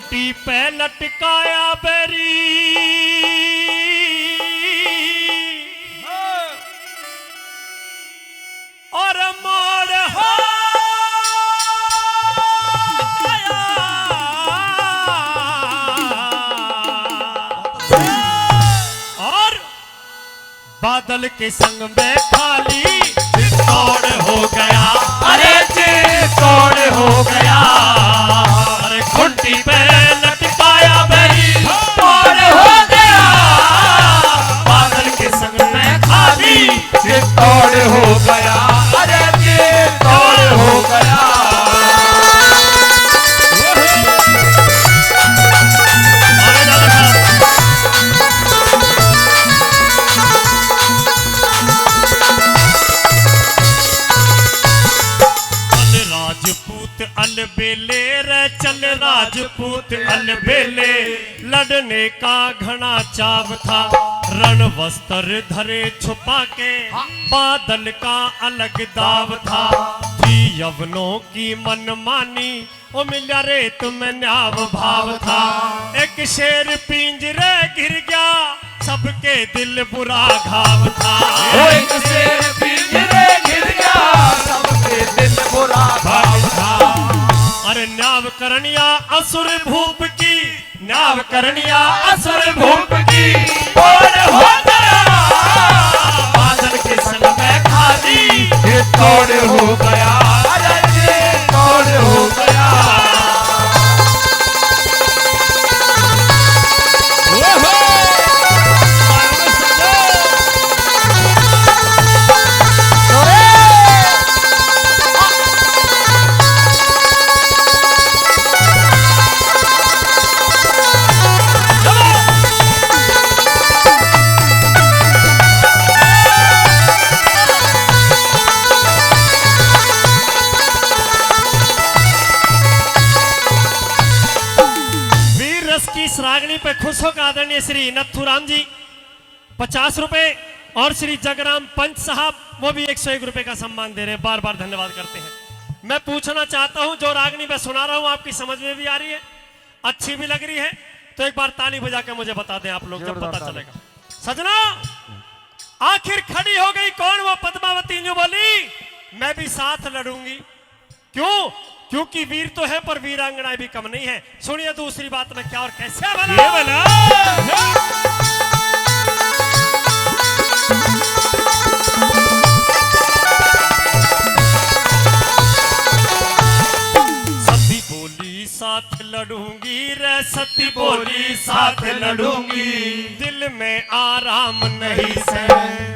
खूंटी पे लटकाया बेरी और मोड़ हो और बादल के संग में खाली चित्तौड़ हो गया। अरे चित्तौड़ हो गया। अरे खूंटी पे लटकाया बेरी मोड़ हो गया। बादल के संग में खाली चित्तौड़ हो गया। अरे चित्तौड़ हो गया। अलबेले रे चल राजपूत अलबेले लड़ने का घना चाव था। रण वस्त्र धरे छुपा के बादल का अलग दाव था। थी यवनों की मनमानी ओ मिला रेत में न्याव भाव था। एक शेर पिंजरे गिर गया सबके दिल बुरा घाव था। एक शेर पिंजरे गिर गया सबके दिल बुरा घाव था। अरे न्याव करनिया असुर भूप की न्याव करनिया असुर भूप की और हो गया। बादल के संग में खाली चित्तौड़ हो गया। अरे चित्तौड़ हो गया। रागनी पे खुश होकर आदरणीय श्री नथुराम जी 50 रुपए और श्री जगराम पंच साहब वो भी 101 रुपए का सम्मान दे रहे हैं। बार बार धन्यवाद करते हैं। मैं पूछना चाहता हूं जो रागनी पे सुना रहा हूं आपकी समझ में भी आ रही है अच्छी भी लग रही है तो एक बार ताली बजा के मुझे बता दें आप लोग जब पता चलेगा। सजना आखिर खड़ी हो गई कौन वो पद्मावती जो बोली मैं भी साथ लड़ूंगी। क्यों? क्योंकि वीर तो है पर वीरांगनाएं भी कम नहीं है। सुनिए दूसरी बात में क्या और कैसे बना। सती बोली साथ लड़ूंगी रे सती बोली साथ लड़ूंगी। दिल में आराम नहीं से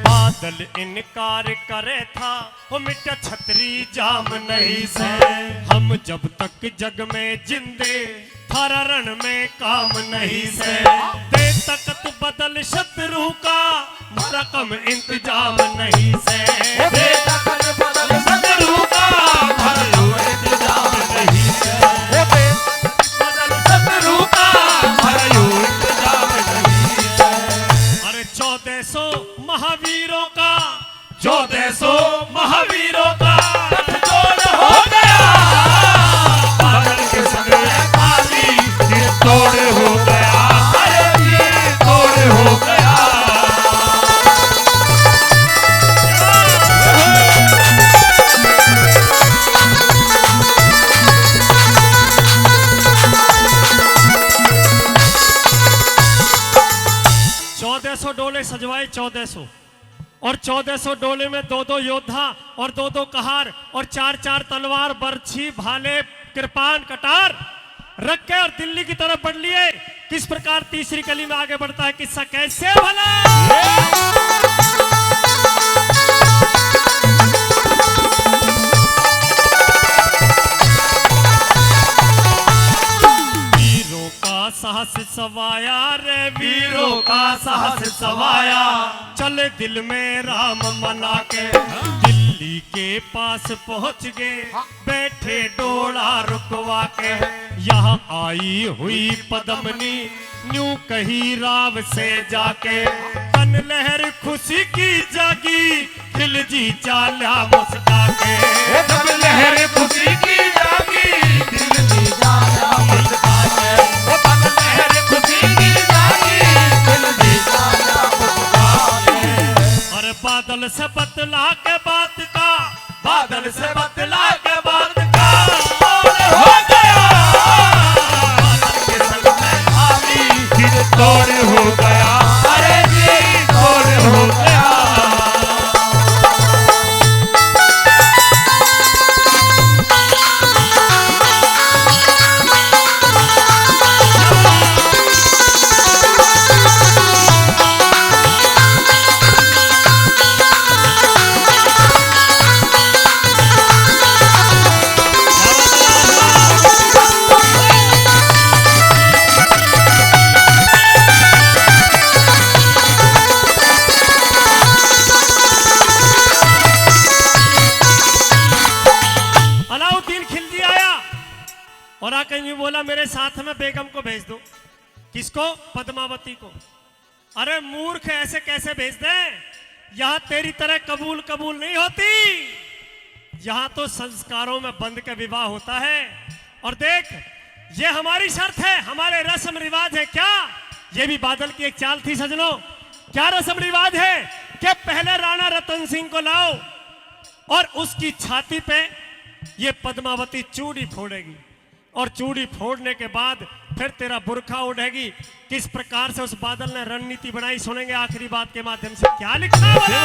बादल इनकार करे था वो मिटा छतरी जाम नहीं से। हम जब तक जग में जिंदे थारा रण में काम नहीं से। दे तकत बदल शत्रु का हमारा कम इंतजाम नहीं से। दे तकत बदल शत्रु का हमारा इंतजाम नहीं से। बदल शत्रु का हमारा इंतजाम नहीं से। अरे 1400 महावीरों का 1400 महावीरों का गठजोड़ हो गया। बादल के संग में खाली चित्तौड़ हो गया। अरे चित्तौड़ हो गया। डोले सजवाए 1400 और 1400 डोले में 2-2 योद्धा और 2-2 कहार और 4-4 तलवार बर्छी भाले कृपान कटार रख के और दिल्ली की तरफ बढ़ लिए। किस प्रकार तीसरी कली में आगे बढ़ता है किस्सा कैसे भला। साहस सवाया रे वीरों का साहस सवाया। चले दिल में राम मना के दिल्ली के पास पहुंच गए बैठे डोला रुकवा के। यहाँ आई हुई पद्मनी न्यू कही राव से जाके। तन लहर खुशी की जागी खिलजी चाला मुस्का के। तन लहर खुशी की जागी खिलजी चाला मुस्का के। साथ में बेगम को भेज दो। किसको? पद्मावती को। अरे मूर्ख, ऐसे कैसे भेज दे? यहां तेरी तरह कबूल कबूल नहीं होती। यहां तो संस्कारों में बंध के विवाह होता है। और देख, ये हमारी शर्त है, हमारे रस्म रिवाज है। क्या ये भी बादल की एक चाल थी सजनों? क्या रस्म रिवाज है कि पहले राणा रतन सिंह को लाओ और उसकी छाती पे ये पद्मावती चूड़ी फोड़ेगी, और चूड़ी फोड़ने के बाद फिर तेरा बुरखा उड़ेगी। किस प्रकार से उस बादल ने रणनीति बनाई, सुनेंगे आखिरी बात के माध्यम से। क्या लिखा है?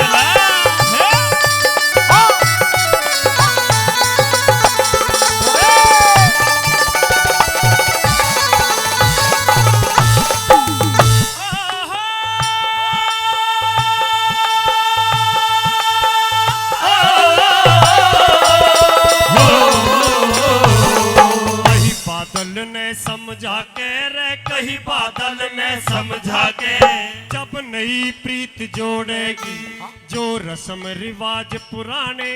समझा के रे, कहीं बादल ने समझा के, जब नई प्रीत जोड़ेगी जो रस्म रिवाज पुराने,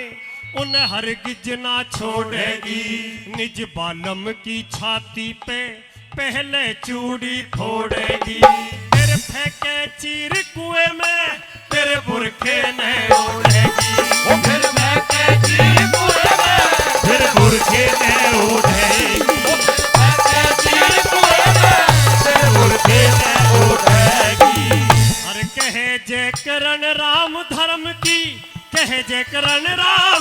उन्हें हरगिज ना छोड़ेगी। निज बालम की छाती पे पहले चूड़ी फोड़ेगी। तेरे फेंके चीर कुएं में तेरे बुरखे ने ओढ़ेगी। फिर मैं के चीर कुएं में फिर बुरखे ने ओढ़ेगी। अरे कहे जय करण राम धर्म की, कहे जय करण राम